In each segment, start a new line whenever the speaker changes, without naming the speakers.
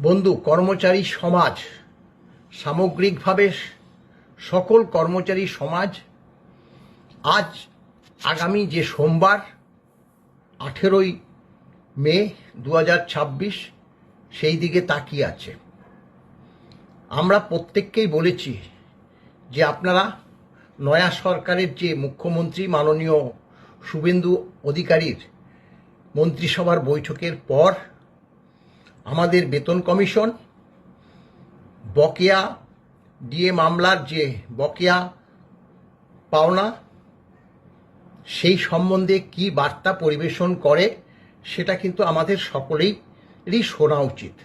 বন্ধু, কর্মচারী সমাজ সামগ্রিকভাবে সকল কর্মচারী সমাজ আজ আগামী যে সোমবার 18ই মে 2026 সেই দিকে তাকিয়ে আছে। আমরা প্রত্যেককেই বলেছি যে আপনারা নয়া সরকারের যে মুখ্যমন্ত্রী মাননীয় শুভেন্দু অধিকারীর মন্ত্রিসভার বৈঠকের পর আমাদের বেতন কমিশন বকেয়া ডিএ মামলার যে বকেয়া পাওনা সেই সম্বন্ধে কি বার্তা পরিবেশন করে সেটা কিন্তু আমাদের সকলেরই শোনা উচিত।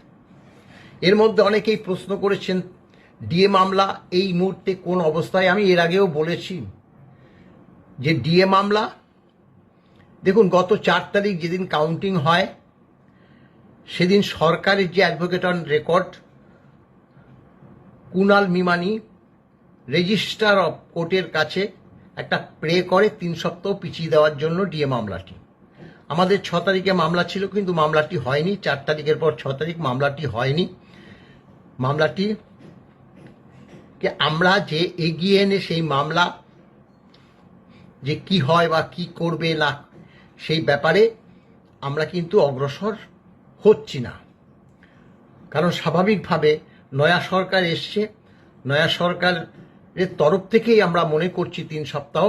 এর মধ্যে অনেকেই প্রশ্ন করেছেন ডিএ মামলা এই মুহূর্তে কোন অবস্থায়। আমি এর আগেও বলেছি যে ডিএ মামলা, দেখুন, গত 4 তারিখ যেদিন কাউন্টিং হয় সেদিন সরকারের যে advocate on record Kunal Mimani registrar of কোর্টের কাছে একটা প্রে করে 3 সপ্তাহ পিছিয়ে দেওয়ার জন্য ডিএ মামলাটি। আমাদের 6 তারিখে মামলা ছিল, কিন্তু মামলাটি হয়নি। 4 তারিখের পর 6 তারিখ মামলাটি হয়নি। মামলাটিকে আমরা যে এগিয়ে এনে সেই মামলা যে কি হয় বা কি করবে না সেই ব্যাপারে আমরা কিন্তু অগ্রসর হচ্ছি না। কারণ স্বাভাবিকভাবে নয়া সরকার এসছে, নয়া সরকারের তরফ থেকেই আমরা মনে করছি 3 সপ্তাহ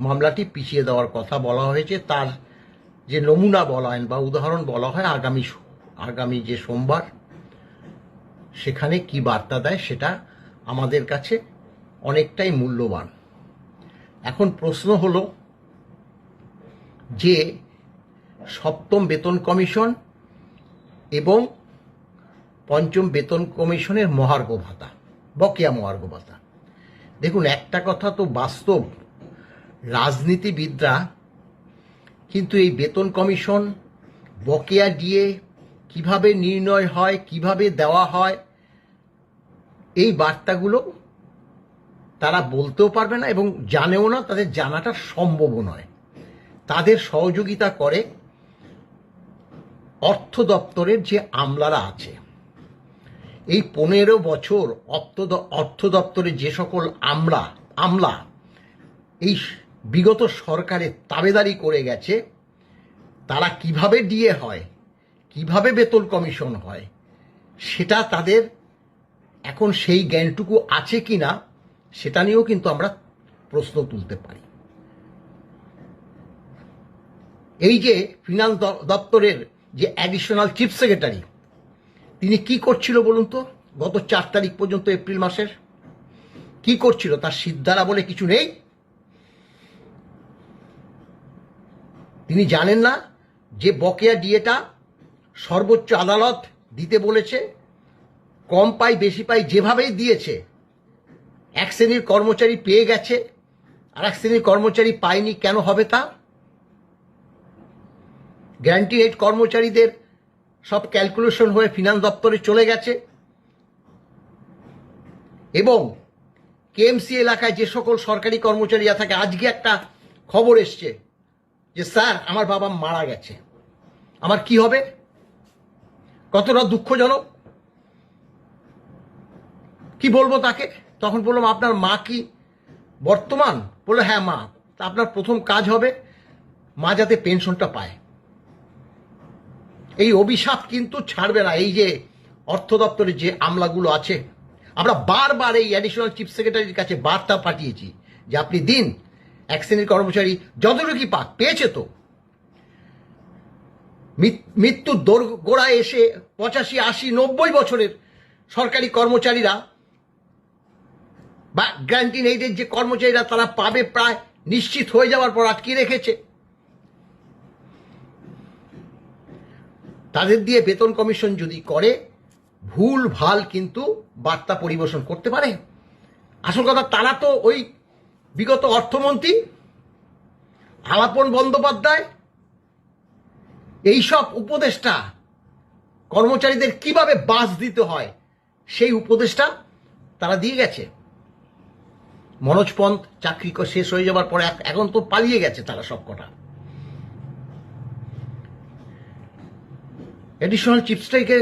মামলাটি পিছিয়ে দেওয়ার কথা বলা হয়েছে। তার যে নমুনা বলা হয় বা উদাহরণ বলা হয় আগামী যে সোমবার, সেখানে কি বার্তা দেয় সেটা আমাদের কাছে অনেকটাই মূল্যবান। এখন প্রশ্ন হলো যে 7ম বেতন কমিশন এবং 5ম বেতন কমিশনের মহার্ঘ ভাতা, বকেয়া মহার্ঘ ভাতা। দেখুন, একটা কথা তো বাস্তব, রাজনীতিবিদরা কিন্তু এই বেতন কমিশন বকেয়া দিয়ে কিভাবে নির্ণয় হয়, কিভাবে দেওয়া হয়, এই বার্তাগুলো তারা বলতেও পারবে না এবং জানেও না, তাদের জানাটা সম্ভবও নয়। তাদের সহযোগিতা করে অর্থ দপ্তরের যে আমলারা আছে। এই 15 বছর অর্থ দপ্তরের যে সকল আমলা এই বিগত সরকারের তাবেদারি করে গেছে, তারা কিভাবে ডিএ হয়, কিভাবে বেতন কমিশন হয়, সেটা তাদের এখন সেই জ্ঞানটুকু আছে কিনা সেটা নিয়েও কিন্তু আমরা প্রশ্ন তুলতে পারি। এই যে ফিনান্স দপ্তরের যে অ্যাডিশনাল চিফ সেক্রেটারি, তিনি কি করছিল বলুন তো? গত 4 তারিখ পর্যন্ত এপ্রিল মাসের কি করছিল? তার সিদ্ধারা বলে কিছু নেই? তিনি জানেন না যে বকেয়া ডিএটা সর্বোচ্চ আদালত দিতে বলেছে? কম পাই বেশি পাই যেভাবেই দিয়েছে, এক শ্রেণীর কর্মচারী পেয়ে গেছে আর এক শ্রেণীর কর্মচারী পায়নি। কেন হবে তা? গ্যারান্টি রেট কর্মচারীদের সব ক্যালকুলেশন হয়ে ফিনান্স দপ্তরে চলে গেছে এবং কেএমসি এলাকায় যে সকল সরকারি কর্মচারীরা থাকে, আজকে একটা খবর এসছে যে স্যার আমার বাবা মারা গেছে, আমার কি হবে? কতটা দুঃখজনক! কি বলবো তাকে? তখন বললাম আপনার মা কি বর্তমান? বললো হ্যাঁ মা। তা আপনার প্রথম কাজ হবে মা যাতে পেনশনটা পায়। এই অভিশাপ কিন্তু ছাড়বে না। এই যে অর্থ দপ্তরের যে আমলাগুলো আছে, আমরা বারবার এই অ্যাডিশনাল চিফ সেক্রেটারির কাছে বার্তা পাঠিয়েছি যে আপনি দিন, এক শ্রেণীর কর্মচারী যতটুকু পাক পেয়েছে তো। মৃত্যুর গোড়ায় এসে 85, 80, 90 বছরের সরকারি কর্মচারীরা বা গ্যারান্টি এইডের যে কর্মচারীরা তারা পাবে প্রায় নিশ্চিত হয়ে যাওয়ার পর আটকে রেখেছে। তাদের দিয়ে বেতন কমিশন যদি করে, ভুল ভাল কিন্তু বার্তা পরিবেশন করতে পারে। আসল কথা, তারা তো ওই বিগত অর্থমন্ত্রী আলাপন বন্দ্যোপাধ্যায় এইসব উপদেষ্টা কর্মচারীদের কিভাবে বাস দিতে হয় সেই উপদেশটা তারা দিয়ে গেছে। মনোজ পন্থ চাকরি শেষ হয়ে যাওয়ার পরে এখন তো পালিয়ে গেছে তারা সব কটা। অ্যাডিশনাল চিফ স্ট্রাইকে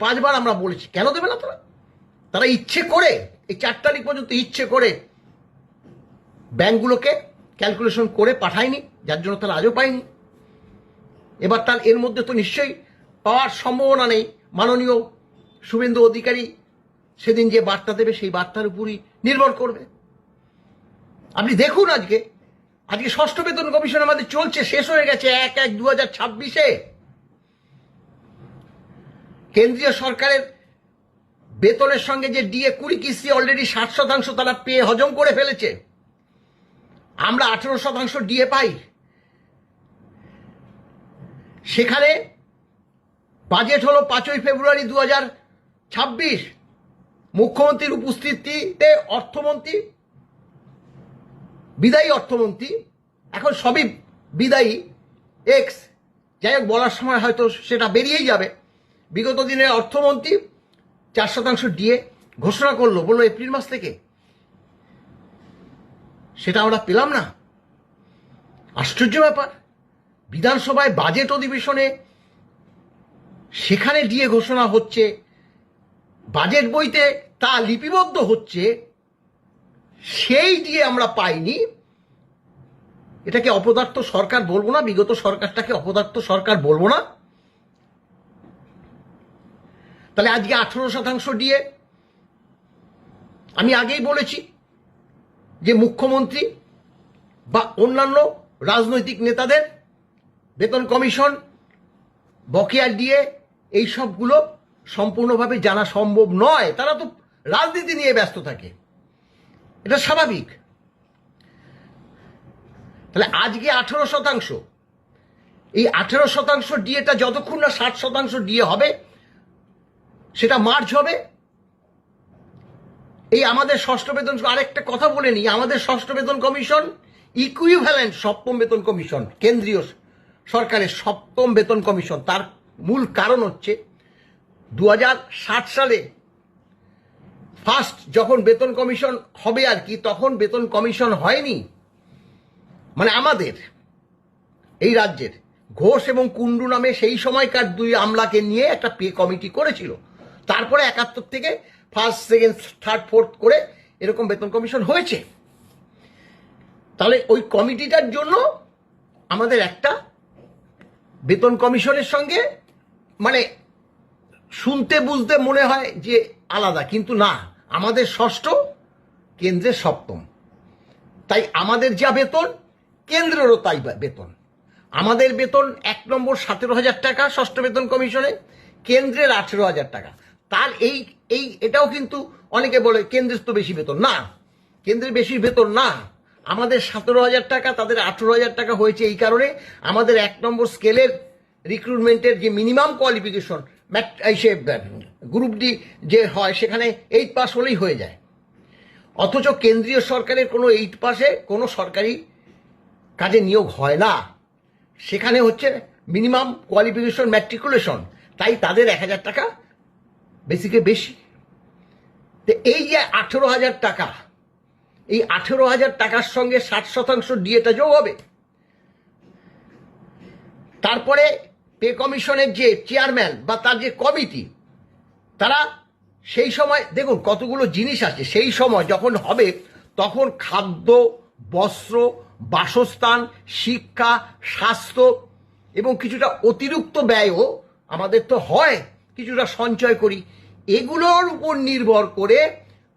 পাঁচবার আমরা বলেছি, কেন দেবে না তারা ইচ্ছে করে এই 4 তারিখ পর্যন্ত ইচ্ছে করে ব্যাংকগুলোকে ক্যালকুলেশন করে পাঠায়নি, যার জন্য তারা আজও পায়নি। এবার তার এর মধ্যে তো নিশ্চয়ই পাওয়ার সম্ভাবনা নেই। মাননীয় শুভেন্দু অধিকারী সেদিন যে বার্তা দেবে সেই বার্তার উপরই নির্ভর করবে। আপনি দেখুন আজকে ষষ্ঠ বেতন কমিশন আমাদের চলছে, শেষ হয়ে গেছে 1/1/2026। কেন্দ্রীয় সরকারের বেতনের সঙ্গে যে ডিএ 20 কিস্তি অলরেডি 60% তারা পেয়ে হজম করে ফেলেছে। আমরা 18% ডিএ পাই। সেখানে বাজেট হলো 5ই ফেব্রুয়ারি 2026। মুখ্যমন্ত্রীর উপস্থিতিতে অর্থমন্ত্রী, বিদায়ী অর্থমন্ত্রী, এখন সবই বিদায়ী যাই হোক বলার সময় হয়তো সেটা বেরিয়েই যাবে। বিগত দিনের অর্থমন্ত্রী 4% ডিএ ঘোষণা করলো, বললো এপ্রিল মাস থেকে। সেটা আমরা পেলাম না। আশ্চর্য ব্যাপার। বিধানসভায় বাজেট অধিবেশনে সেখানে ডিএ ঘোষণা হচ্ছে, বাজেট বইতে তা লিপিবদ্ধ হচ্ছে, সেই ডিএ আমরা পাইনি। এটাকে অপদার্থ সরকার বলবো না? বিগত সরকারটাকে অপদার্থ সরকার বলবো না? তাহলে আজকে 18% ডিএ। আমি আগেই বলেছি যে মুখ্যমন্ত্রী বা অন্যান্য রাজনৈতিক নেতাদের বেতন কমিশন, বকেয়া ডিএ এই সবগুলো সম্পূর্ণভাবে জানা সম্ভব নয়। তারা তো রাজনীতি নিয়ে ব্যস্ত থাকে, এটা স্বাভাবিক। তাহলে আজকে 18%, এই 18% ডিএটা যতক্ষণ না 60% ডিএ হবে, সেটা মার্চ হবে। এই আমাদের ষষ্ঠ বেতন, আরেকটা কথা বলে নিই, আমাদের ষষ্ঠ বেতন কমিশন ইকুইভ্যালেন্ট সপ্তম বেতন কমিশন, কেন্দ্রীয় সরকারের সপ্তম বেতন কমিশন। তার মূল কারণ হচ্ছে 2060 সালে ফার্স্ট যখন বেতন কমিশন হবে আর কি, তখন বেতন কমিশন হয়নি। মানে আমাদের এই রাজ্যের ঘোষ এবং কুণ্ডু নামে সেই সময়কার 2 আমলাকে নিয়ে একটা পে কমিটি করেছিল। তারপরে 71 থেকে ফার্স্ট, সেকেন্ড, থার্ড, ফোর্থ করে এরকম বেতন কমিশন হয়েছে। তাহলে ওই কমিটিটার জন্য আমাদের একটা বেতন কমিশনের সঙ্গে মানে শুনতে বুঝতে মনে হয় যে আলাদা, কিন্তু না, আমাদের ষষ্ঠ, কেন্দ্রের সপ্তম। তাই আমাদের যা বেতন, কেন্দ্রেরও তাই বেতন। আমাদের বেতন 1 নম্বর 17,000 টাকা ষষ্ঠ বেতন কমিশনে, কেন্দ্রের 18,000 টাকা। তার এটাও কিন্তু অনেকে বলে কেন্দ্রের তো বেশি বেতন। না, কেন্দ্রের বেশি বেতন না, আমাদের 17,000 টাকা, তাদের 18,000 টাকা হয়েছে এই কারণে আমাদের 1 নম্বর স্কেলের রিক্রুটমেন্টের যে মিনিমাম কোয়ালিফিকেশন সে গ্রুপ ডি যে হয়, সেখানে 8 পাস হলেই হয়ে যায়। অথচ কেন্দ্রীয় সরকারের কোনো 8 পাসে কোনো সরকারি কাজে নিয়োগ হয় না। সেখানে হচ্ছে মিনিমাম কোয়ালিফিকেশন ম্যাট্রিকুলেশন, তাই তাদের 1,000 টাকা বেসিকে বেশি। তো এই যে 18,000 টাকা, এই 18,000 টাকার সঙ্গে 60% ডিএটা যোগ হবে। তারপরে পে কমিশনের যে চেয়ারম্যান বা তার যে কমিটি, তারা সেই সময় দেখুন কতগুলো জিনিস আছে। সেই সময় যখন হবে তখন খাদ্য, বস্ত্র, বাসস্থান, শিক্ষা, স্বাস্থ্য এবং কিছুটা অতিরিক্ত ব্যয়ও আমাদের তো হয়, কিছুটা সঞ্চয় করি। এগুলোর উপর নির্ভর করে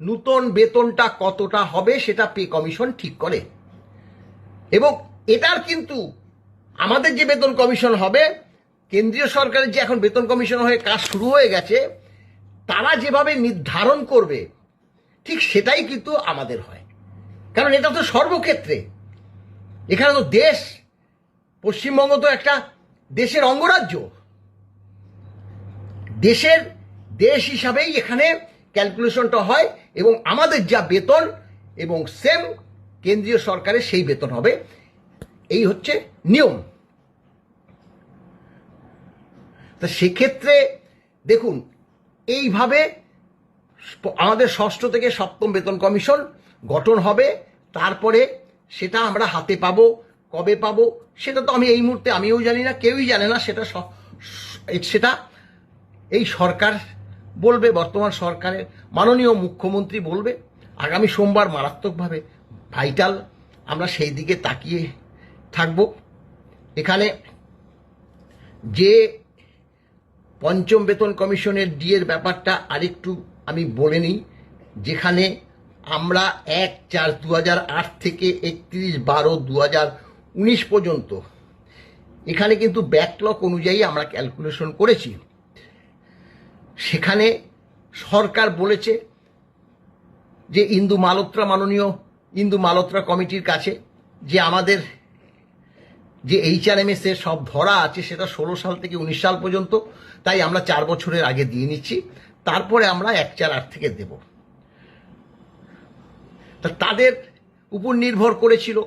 নূতন বেতনটা কতটা হবে সেটা পে কমিশন ঠিক করে। এবং এটার কিন্তু আমাদের যে বেতন কমিশন হবে, কেন্দ্রীয় সরকারের যে এখন বেতন কমিশন হয়ে কাজ শুরু হয়ে গেছে, তারা যেভাবে নির্ধারণ করবে ঠিক সেটাই কিন্তু আমাদের হয়। কারণ এটা তো সর্বক্ষেত্রে, এখানে তো দেশ, পশ্চিমবঙ্গ তো একটা দেশের অঙ্গরাজ্য, দেশ হিসাবেই এখানে ক্যালকুলেশনটা হয় এবং আমাদের যা বেতন এবং সেম কেন্দ্রীয় সরকারের সেই বেতন হবে। এই হচ্ছে নিয়ম। তা সেক্ষেত্রে দেখুন এইভাবে আমাদের ষষ্ঠ থেকে সপ্তম বেতন কমিশন গঠন হবে। তারপরে সেটা আমরা হাতে পাবো, কবে পাবো সেটা তো আমি এই মুহূর্তে আমিও জানি না, কেউই জানে না। সেটা এই সরকার বলবে, বর্তমান সরকারের মাননীয় মুখ্যমন্ত্রী বলবে। আগামী সোমবার মারাত্মকভাবে ভাইটাল, আমরা সেই দিকে তাকিয়ে থাকব। এখানে যে পঞ্চম বেতন কমিশনের ডিএর ব্যাপারটা আরেকটু আমি বলে নিই, যেখানে আমরা 1/4/2008 থেকে 31/12/2019 পর্যন্ত এখানে কিন্তু ব্যাকলগ অনুযায়ী আমরা ক্যালকুলেশন করেছি। সেখানে সরকার বলেছে যে মাননীয় ইন্দু মালত্রা কমিটির কাছে যে আমাদের যে HRMS এর সব ধরা আছে সেটা 16 সাল থেকে 19 সাল পর্যন্ত, তাই আমরা 4 বছরের আগে দিয়ে নিচ্ছি, তারপরে আমরা 1/4/8 থেকে দেব। তা তাদের উপর নির্ভর করেছিল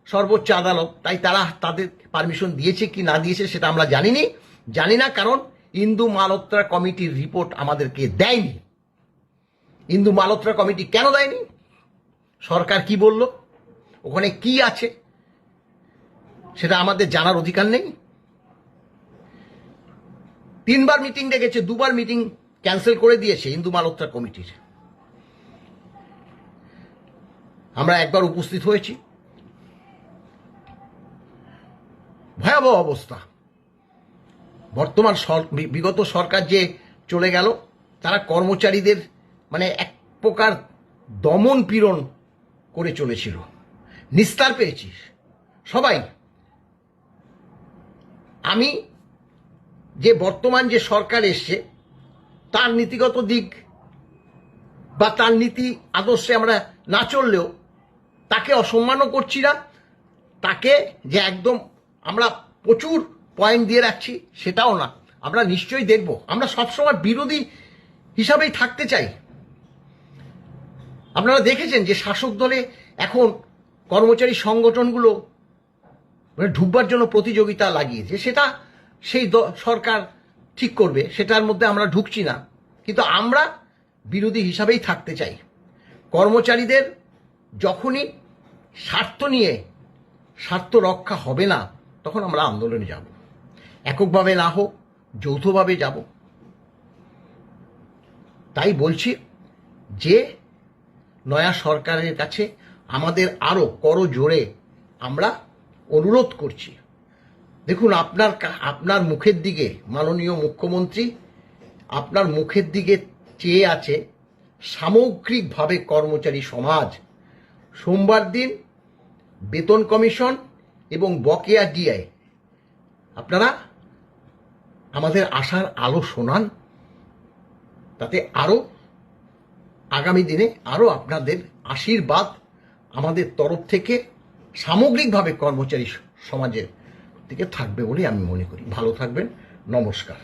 সর্বোচ্চ আদালত, তাই তারা তাদের পারমিশন দিয়েছে কি না দিয়েছে সেটা আমরা জানি না, কারণ ইন্দু মালত্রা কমিটির রিপোর্ট আমাদেরকে দেয়নি। ইন্দু মালত্রা কমিটি কেন দেয়নি? সরকার কি বলল, ওখানে কি আছে সেটা আমাদের জানার অধিকার নেই। 3বার মিটিং ডেকেছে, 2বার মিটিং ক্যান্সেল করে দিয়েছে ইন্দু মালত্রা কমিটির। আমরা একবার উপস্থিত হয়েছি। ভয়াবহ অবস্থা। বর্তমান বিগত সরকার যে চলে গেল, তারা কর্মচারীদের মানে এক প্রকার দমন পীড়ন করে চলেছিল। নিস্তার পেয়েছি সবাই। আমি যে বর্তমান যে সরকার এসছে তার নীতিগত দিক বা তার নীতি আদর্শে আমরা না চললেও তাকে অসম্মানও করছি না, তাকে যে একদম আমরা প্রচুর পয়েন্ট দিয়ে রাখছি সেটাও না। আমরা নিশ্চয়ই দেখব, আমরা সবসময় বিরোধী হিসাবেই থাকতে চাই। আপনারা দেখেছেন যে শাসক দলে এখন কর্মচারী সংগঠনগুলো ঢুকবার জন্য প্রতিযোগিতা লাগিয়েছে, সেটা সেই সরকার ঠিক করবে, সেটার মধ্যে আমরা ঢুকছি না, কিন্তু আমরা বিরোধী হিসাবেই থাকতে চাই। কর্মচারীদের যখনই স্বার্থ নিয়ে স্বার্থ রক্ষা হবে না, তখন আমরা আন্দোলনে যাব, এককভাবে না হোক যৌথভাবে যাব। তাই বলছি যে নয়া সরকারের কাছে আমাদের আরো করজোড়ে আমরা অনুরোধ করছি। দেখুন, আপনার মুখের দিকে মাননীয় মুখ্যমন্ত্রী আপনার মুখের দিকে চেয়ে আছে সামগ্রিকভাবে কর্মচারী সমাজ। সোমবার দিন বেতন কমিশন এবং বকেয়া ডিআই আপনারা আমাদের আশার আলো শোনান, তাতে আরো আগামী দিনে আরো আপনাদের আশীর্বাদ আমাদের তরফ থেকে সামগ্রিকভাবে কর্মচারী সমাজের দিকে থাকবে বলে আমি মনে করি। ভালো থাকবেন, নমস্কার।